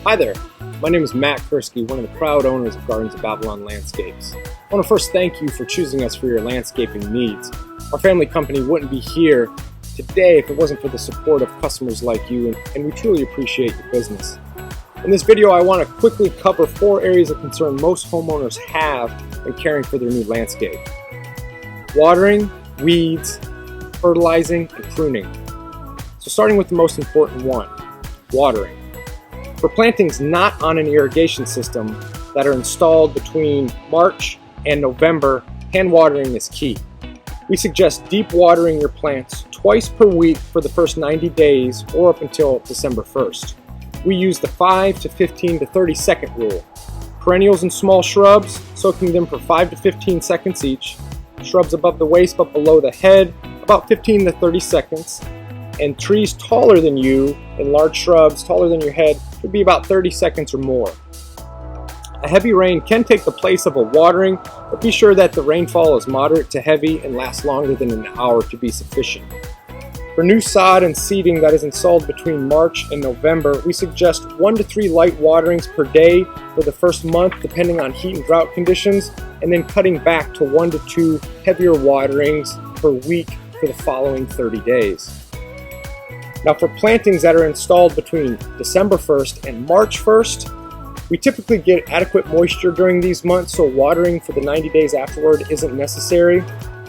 Hi there, my name is Matt Kursky, one of the proud owners of Gardens of Babylon Landscapes. I want to first thank you for choosing us for your landscaping needs. Our family company wouldn't be here today if it wasn't for the support of customers like you, and we truly appreciate your business. In this video, I want to quickly cover 4 areas of concern most homeowners have when caring for their new landscape: watering, weeds, fertilizing, and pruning. So starting with the most important one, watering. For plantings not on an irrigation system that are installed between March and November, hand watering is key. We suggest deep watering your plants twice per week for the first 90 days or up until December 1st. We use the 5 to 15 to 30 second rule. Perennials and small shrubs, soaking them for 5 to 15 seconds each. Shrubs above the waist but below the head, about 15 to 30 seconds. And trees taller than you, and large shrubs taller than your head, would be about 30 seconds or more. A heavy rain can take the place of a watering, but be sure that the rainfall is moderate to heavy and lasts longer than an hour to be sufficient. For new sod and seeding that is installed between March and November, we suggest 1 to 3 light waterings per day for the first month, depending on heat and drought conditions, and then cutting back to 1 to 2 heavier waterings per week for the following 30 days. Now, for plantings that are installed between December 1st and March 1st, we typically get adequate moisture during these months, so watering for the 90 days afterward isn't necessary.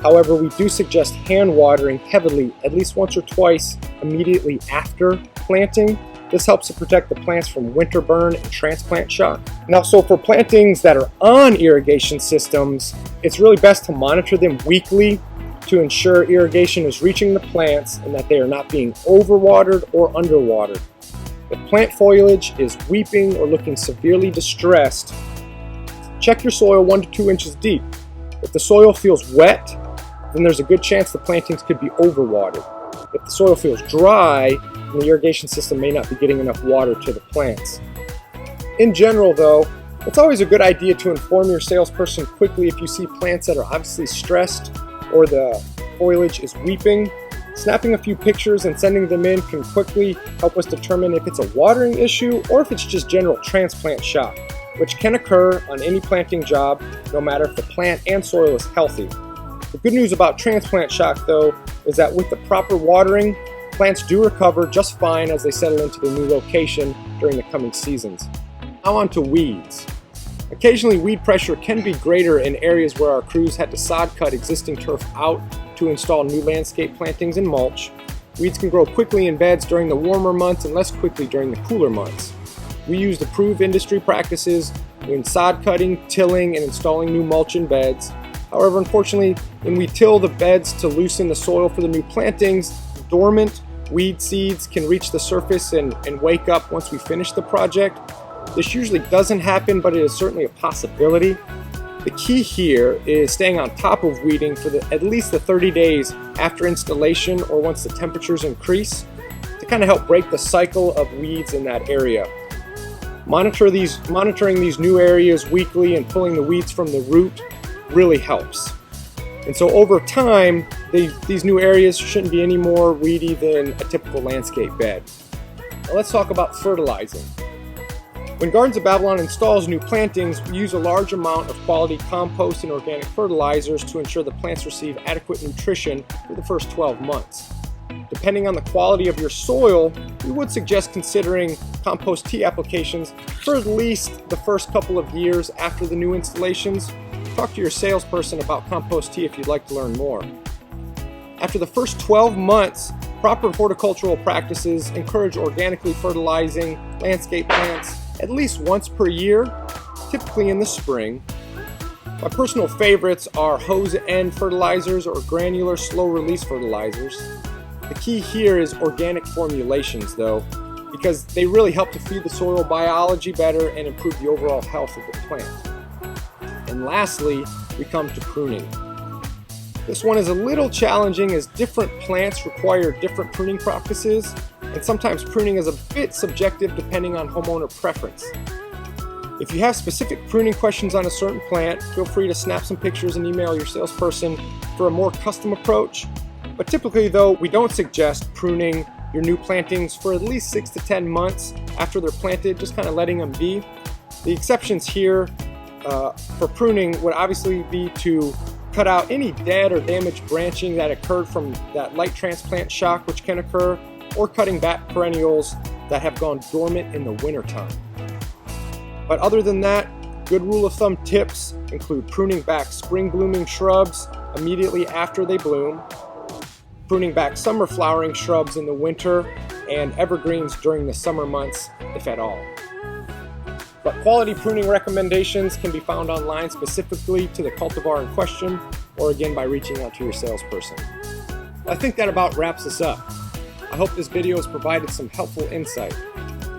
However, we do suggest hand watering heavily at least once or twice immediately after planting. This helps to protect the plants from winter burn and transplant shock. Now, so for plantings that are on irrigation systems, it's really best to monitor them weekly to ensure irrigation is reaching the plants and that they are not being overwatered or underwatered. If plant foliage is weeping or looking severely distressed, check your soil 1 to 2 inches deep. If the soil feels wet, then there's a good chance the plantings could be overwatered. If the soil feels dry, then the irrigation system may not be getting enough water to the plants. In general though, it's always a good idea to inform your salesperson quickly if you see plants that are obviously stressed or the foliage is weeping. Snapping a few pictures and sending them in can quickly help us determine if it's a watering issue or if it's just general transplant shock, which can occur on any planting job, no matter if the plant and soil is healthy. The good news about transplant shock, though, is that with the proper watering, plants do recover just fine as they settle into the new location during the coming seasons. Now on to weeds. Occasionally, weed pressure can be greater in areas where our crews had to sod cut existing turf out to install new landscape plantings and mulch. Weeds can grow quickly in beds during the warmer months and less quickly during the cooler months. We used approved industry practices when sod cutting, tilling, and installing new mulch in beds. However, unfortunately, when we till the beds to loosen the soil for the new plantings, dormant weed seeds can reach the surface and wake up once we finish the project. This usually doesn't happen, but it is certainly a possibility. The key here is staying on top of weeding for at least the 30 days after installation or once the temperatures increase to kind of help break the cycle of weeds in that area. Monitoring these new areas weekly and pulling the weeds from the root really helps. And so over time, these new areas shouldn't be any more weedy than a typical landscape bed. Now let's talk about fertilizing. When Gardens of Babylon installs new plantings, we use a large amount of quality compost and organic fertilizers to ensure the plants receive adequate nutrition for the first 12 months. Depending on the quality of your soil, we would suggest considering compost tea applications for at least the first couple of years after the new installations. Talk to your salesperson about compost tea if you'd like to learn more. After the first 12 months, proper horticultural practices encourage organically fertilizing landscape plants at least once per year, typically in the spring. My personal favorites are hose end fertilizers or granular slow release fertilizers. The key here is organic formulations though, because they really help to feed the soil biology better and improve the overall health of the plant. And lastly, we come to pruning. This one is a little challenging as different plants require different pruning practices, and sometimes pruning is a bit subjective depending on homeowner preference. If you have specific pruning questions on a certain plant, feel free to snap some pictures and email your salesperson for a more custom approach. But typically though, we don't suggest pruning your new plantings for at least 6 to 10 months after they're planted, just kind of letting them be. The exceptions here for pruning would obviously be to cut out any dead or damaged branching that occurred from that light transplant shock, which can occur, or cutting back perennials that have gone dormant in the wintertime. But other than that, good rule of thumb tips include pruning back spring blooming shrubs immediately after they bloom, pruning back summer flowering shrubs in the winter, and evergreens during the summer months, if at all. But quality pruning recommendations can be found online specifically to the cultivar in question, or again by reaching out to your salesperson. I think that about wraps us up. I hope this video has provided some helpful insight.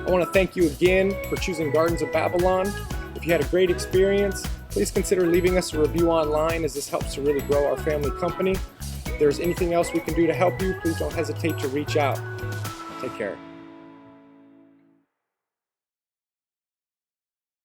I want to thank you again for choosing Gardens of Babylon. If you had a great experience, please consider leaving us a review online, as this helps to really grow our family company. If there's anything else we can do to help you, please don't hesitate to reach out. Take care.